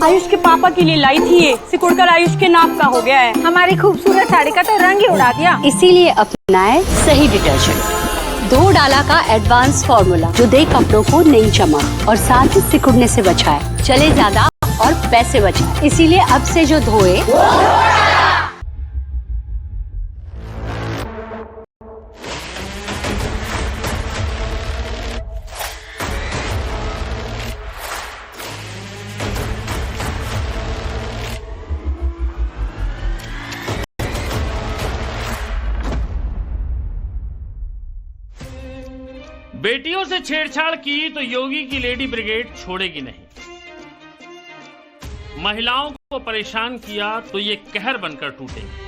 आयुष के पापा के लिए लाई थी ये, सिकुड़कर आयुष के नाक का हो गया है। हमारी खूबसूरत साड़ी का तो रंग ही उड़ा दिया। इसीलिए अपनाए सही डिटर्जेंट, 2 डाला का एडवांस फॉर्मूला जो दे कपड़ों को नई चमक और साथ ही सिकुड़ने से बचाए, चले ज्यादा और पैसे बचाए। इसीलिए अब से जो धोए बेटियों से छेड़छाड़ की तो योगी की लेडी ब्रिगेड छोड़ेगी नहीं। महिलाओं को परेशान किया तो ये कहर बनकर टूटेगी।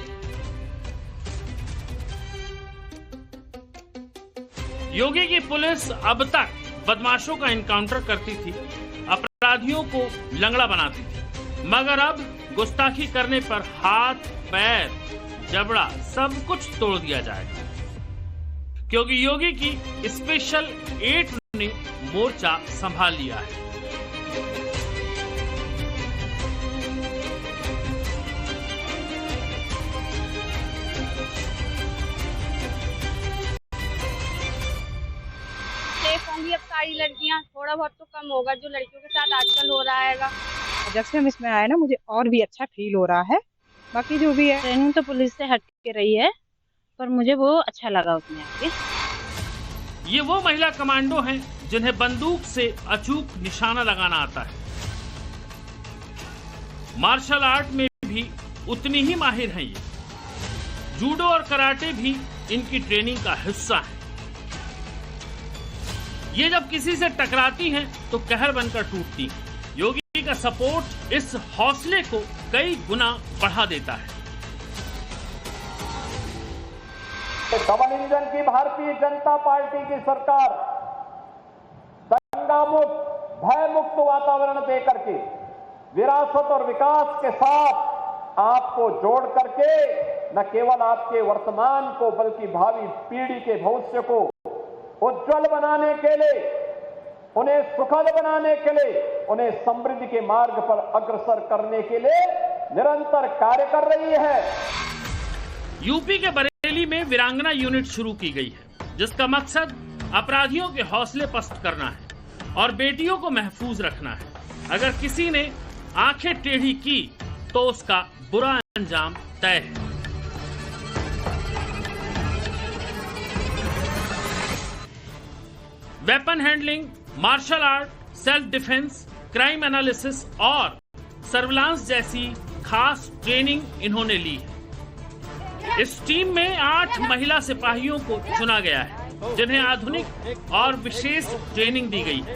योगी की पुलिस अब तक बदमाशों का इनकाउंटर करती थी, अपराधियों को लंगड़ा बनाती थी, मगर अब गुस्ताखी करने पर हाथ, पैर, जबड़ा सब कुछ तोड़ दिया जाएगा, क्योंकि योगी की स्पेशल 8 ने मोर्चा संभाल लिया है। सेफ होंगी अब सारी लड़कियां, थोड़ा बहुत तो कम होगा जो लड़कियों के साथ आजकल हो रहा है। जब से हम इसमें आए ना, मुझे और भी अच्छा फील हो रहा है। बाकी जो भी है, ट्रेनिंग तो पुलिस से हट के रही है, पर मुझे वो अच्छा लगा उसमें आके। ये वो महिला कमांडो हैं जिन्हें बंदूक से अचूक निशाना लगाना आता है। मार्शल आर्ट में भी उतनी ही माहिर हैं ये। जूडो और कराटे भी इनकी ट्रेनिंग का हिस्सा है। ये जब किसी से टकराती हैं तो कहर बनकर टूटती हैं। योगी का सपोर्ट इस हौसले को कई गुना बढ़ा देता है। डबल इंजन की भारतीय जनता पार्टी की सरकार दंगा मुक्त, भय मुक्त वातावरण दे करके विरासत और विकास के साथ आपको जोड़ करके न केवल आपके वर्तमान को बल्कि भावी पीढ़ी के भविष्य को उज्जवल बनाने के लिए, उन्हें सुखद बनाने के लिए, उन्हें समृद्धि के मार्ग पर अग्रसर करने के लिए निरंतर कार्य कर रही है। यूपी के बरेली में वीरांगना यूनिट शुरू की गई है, जिसका मकसद अपराधियों के हौसले पस्त करना है और बेटियों को महफूज रखना है। अगर किसी ने आंखें टेढ़ी की तो उसका बुरा अंजाम तय है। Weapon handling, martial art, self defence, crime analysis और सर्विलांस जैसी खास ट्रेनिंग इन्होंने ली है। इस टीम में 8 महिला सिपाहियों को चुना गया है, जिन्हें आधुनिक और विशेष ट्रेनिंग दी गई है।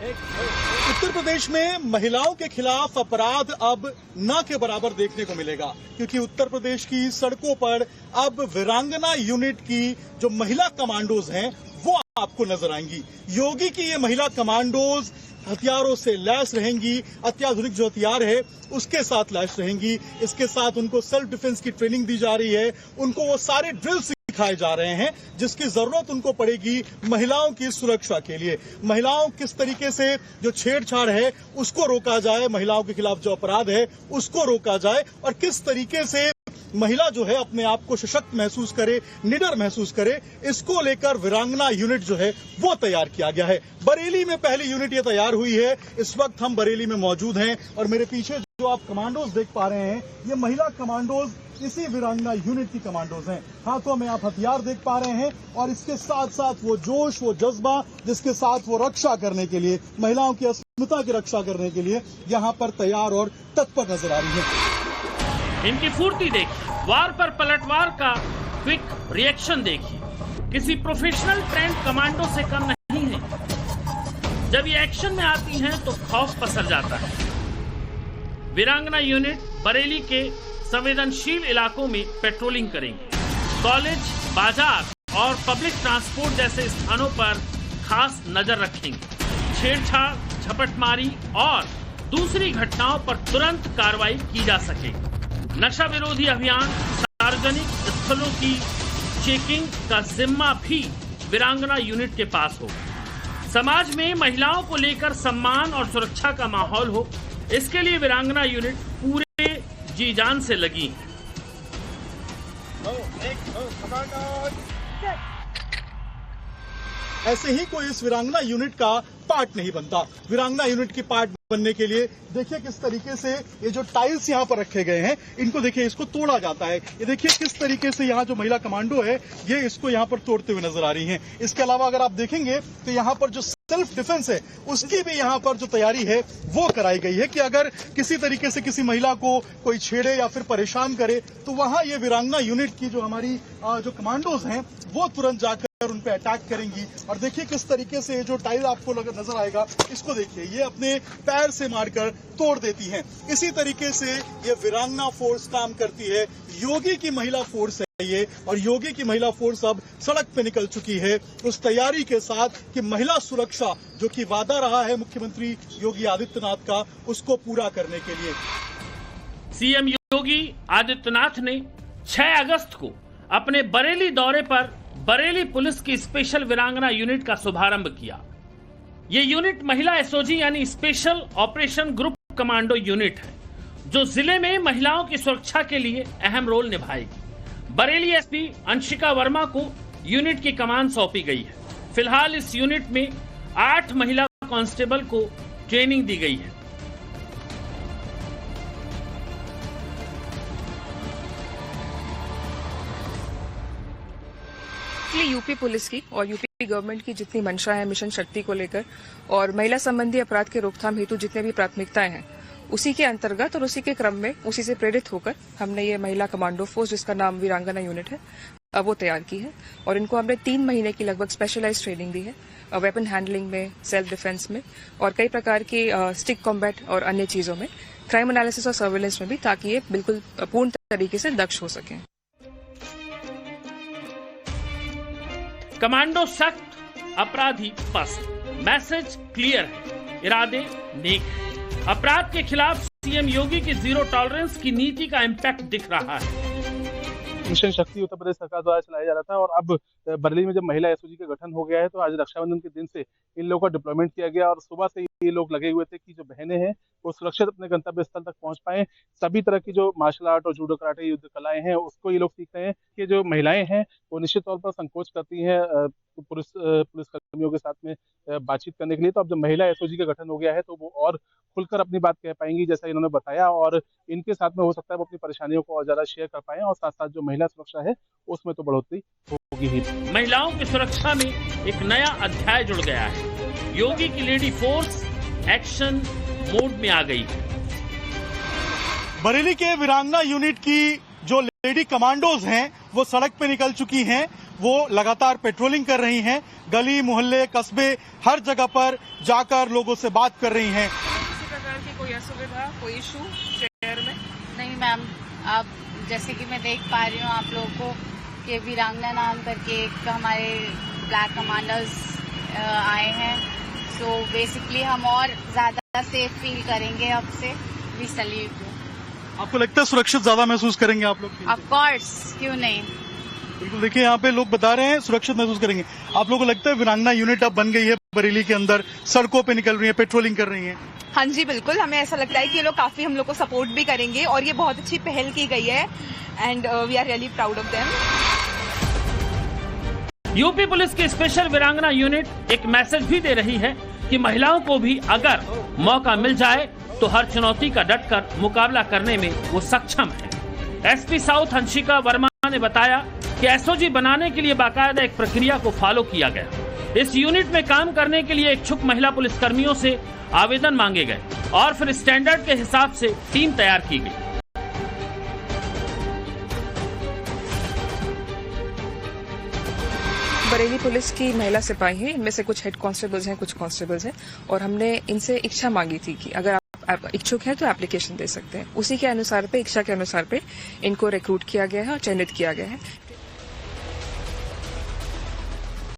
उत्तर प्रदेश में महिलाओं के खिलाफ अपराध अब न के बराबर देखने को मिलेगा, क्योंकि उत्तर प्रदेश की सड़कों पर अब वीरांगना यूनिट की जो महिला कमांडोज हैं वो आपको नजर आएंगी। योगी की ये महिला कमांडोज हथियारों से लैस रहेंगी, अत्याधुनिक जो हथियार है उसके साथ लैस रहेंगी। इसके साथ उनको सेल्फ डिफेंस की ट्रेनिंग दी जा रही है, उनको वो सारे ड्रिल सिखाए जा रहे हैं जिसकी जरूरत उनको पड़ेगी महिलाओं की सुरक्षा के लिए। महिलाओं किस तरीके से जो छेड़छाड़ है उसको रोका जाए, महिलाओं के खिलाफ जो अपराध है उसको रोका जाए और किस तरीके से महिला जो है अपने आप को सशक्त महसूस करे, निडर महसूस करे, इसको लेकर वीरांगना यूनिट जो है वो तैयार किया गया है। बरेली में पहली यूनिट ये तैयार हुई है। इस वक्त हम बरेली में मौजूद हैं और मेरे पीछे जो आप कमांडोज देख पा रहे हैं ये महिला कमांडोज इसी वीरांगना यूनिट की कमांडोज हैं। हाथों में आप हथियार देख पा रहे हैं और इसके साथ साथ वो जोश, वो जज्बा जिसके साथ वो रक्षा करने के लिए, महिलाओं की अस्मिता की रक्षा करने के लिए यहाँ पर तैयार और तत्पर नजर आ रही है। इनकी फुर्ती देखिए, वार पर पलटवार का क्विक रिएक्शन देखिए, किसी प्रोफेशनल ट्रेंड कमांडो से कम नहीं है। जब ये एक्शन में आती हैं तो खौफ पसर जाता है। वीरांगना यूनिट बरेली के संवेदनशील इलाकों में पेट्रोलिंग करेंगे। कॉलेज, बाजार और पब्लिक ट्रांसपोर्ट जैसे स्थानों पर खास नजर रखेंगे। छेड़छाड़, झपटमारी और दूसरी घटनाओं पर तुरंत कार्रवाई की जा सकेगी। नशा विरोधी अभियान, सार्वजनिक स्थलों की चेकिंग का जिम्मा भी वीरांगना यूनिट के पास होगा। समाज में महिलाओं को लेकर सम्मान और सुरक्षा का माहौल हो, इसके लिए वीरांगना यूनिट पूरे जी जान से लगी है। ऐसे ही कोई इस वीरांगना यूनिट का पार्ट नहीं बनता। वीरांगना यूनिट की पार्ट बनने के लिए देखिए किस तरीके से ये जो टाइल्स यहाँ पर रखे गए हैं, इनको देखिए, इसको तोड़ा जाता है। ये देखिए किस तरीके से यहाँ जो महिला कमांडो है ये इसको यहाँ पर तोड़ते हुए नजर आ रही हैं। इसके अलावा अगर आप देखेंगे तो यहाँ पर जो सेल्फ डिफेंस है उसकी भी यहाँ पर जो तैयारी है वो कराई गई है कि अगर किसी तरीके से किसी महिला को कोई छेड़े या फिर परेशान करे तो वहाँ ये वीरांगना यूनिट की जो हमारी जो कमांडोज हैं वो तुरंत जाकर उन पे अटैक करेंगी। और देखिए किस तरीके से ये जो टाइल आपको नजर आएगा, इसको देखिए, ये अपने पैर से मारकर तोड़ देती हैं। इसी तरीके से ये वीरांगना फोर्स काम करती है। योगी की महिला फोर्स है ये, और योगी की महिला फोर्स अब सड़क पे निकल चुकी है उस तैयारी के साथ कि महिला सुरक्षा जो कि वादा रहा है मुख्यमंत्री योगी आदित्यनाथ का, उसको पूरा करने के लिए। सीएम योगी आदित्यनाथ ने 6 अगस्त को अपने बरेली दौरे पर बरेली पुलिस की स्पेशल वीरांगना यूनिट का शुभारंभ किया। ये यूनिट महिला एसओजी यानी special operation group commando unit है जो जिले में महिलाओं की सुरक्षा के लिए अहम रोल निभाएगी। बरेली एसपी अंशिका वर्मा को यूनिट की कमान सौंपी गई है। फिलहाल इस यूनिट में 8 महिला कांस्टेबल को ट्रेनिंग दी गई है। यूपी पुलिस की और यूपी गवर्नमेंट की जितनी मंशा है मिशन शक्ति को लेकर और महिला संबंधी अपराध के रोकथाम हेतु जितने भी प्राथमिकताएं हैं, उसी के अंतर्गत और उसी के क्रम में उसी से प्रेरित होकर हमने ये महिला कमांडो फोर्स, जिसका नाम वीरांगना यूनिट है, अब वो तैयार की है। और इनको हमने 3 महीने की लगभग स्पेशलाइज्ड ट्रेनिंग दी है, वेपन हैंडलिंग में, सेल्फ डिफेंस में और कई प्रकार की स्टिक कॉम्बैट और अन्य चीजों में, क्राइम एनालिसिस और सर्वेलेंस में भी, ताकि ये बिल्कुल पूर्ण तरीके से दक्ष हो सके। कमांडो सख्त, अपराधी पस्त। मैसेज क्लियर है, इरादे नेक है। अपराध के खिलाफ सीएम योगी की जीरो टॉलरेंस की नीति का इम्पैक्ट दिख रहा है। मिशन शक्ति उत्तर प्रदेश सरकार द्वारा चलाया जा रहा था और अब बरेली में जब महिला एसओजी का गठन हो गया है तो आज रक्षाबंधन के दिन से इन लोगों का डिप्लॉयमेंट किया गया और सुबह से ये लोग लगे हुए थे कि जो बहनें हैं वो सुरक्षित अपने गंतव्य स्थल तक पहुंच पाएं। सभी तरह की जो मार्शल आर्ट और जूडो कराटे युद्ध कलाएं हैं उसको ये लोग सीख रहे हैं कि जो महिलाएं हैं वो निश्चित तौर पर संकोच करती हैं पुलिसकर्मियों के साथ में बातचीत करने के लिए। तो अब जब महिला एसओजी का गठन हो गया है तो वो और खुलकर अपनी बात कह पाएंगी, जैसा इन्होंने बताया, और इनके साथ में हो सकता है वो अपनी परेशानियों को और ज्यादा शेयर कर पाए और साथ साथ जो महिला सुरक्षा है उसमें तो बढ़ोतरी होगी ही। महिलाओं की सुरक्षा में एक नया अध्याय जुड़ गया है। योगी की लेडी फोर्स एक्शन मोड में आ गई है। बरेली के वीरांगना यूनिट की जो लेडी कमांडोज हैं वो सड़क पे निकल चुकी हैं। वो लगातार पेट्रोलिंग कर रही हैं, गली मोहल्ले कस्बे हर जगह पर जाकर लोगों से बात कर रही हैं। किसी प्रकार की कोई असुविधा, कोई इशू शहर में नहीं मैम, आप जैसे कि मैं देख पा रही हूँ आप लोगों को कि वीरांगना नाम करके एक हमारे ब्लैक कमांडर्स आए हैं। सो बेसिकली हम और ज्यादा सेफ फील करेंगे अब से। We salute you. आपको लगता है सुरक्षित ज्यादा महसूस करेंगे आप लोग? ऑफ कोर्स, क्यों नहीं। बिल्कुल, देखिए यहाँ पे लोग बता रहे हैं सुरक्षित महसूस करेंगे। आप लोगों को लगता है वीरांगना यूनिट अब बन गई है बरेली के अंदर, सड़कों पे निकल रही है, पेट्रोलिंग कर रही है? हाँ जी बिल्कुल, हमें ऐसा लगता है कि ये लोग काफी हम लोग को सपोर्ट भी करेंगे और ये बहुत अच्छी पहल की गई है and we are really proud of them. UP police की स्पेशल वीरांगना यूनिट एक मैसेज भी दे रही है कि महिलाओं को भी अगर मौका मिल जाए तो हर चुनौती का डटकर मुकाबला करने में वो सक्षम है। एसपी साउथ अंशिका वर्मा ने बताया कि एसओजी बनाने के लिए बाकायदा एक प्रक्रिया को फॉलो किया गया। इस यूनिट में काम करने के लिए इच्छुक महिला पुलिसकर्मियों से आवेदन मांगे गए और फिर स्टैंडर्ड के हिसाब से टीम तैयार की गई। बरेली पुलिस की महिला सिपाही हैं, इनमें से कुछ हेड कांस्टेबल्स हैं, कुछ कांस्टेबल्स हैं और हमने इनसे इच्छा मांगी थी कि अगर आप इच्छुक हैं तो एप्लीकेशन दे सकते हैं। उसी के अनुसार पे, इच्छा के अनुसार पे इनको रिक्रूट किया गया है और चयनित किया गया है।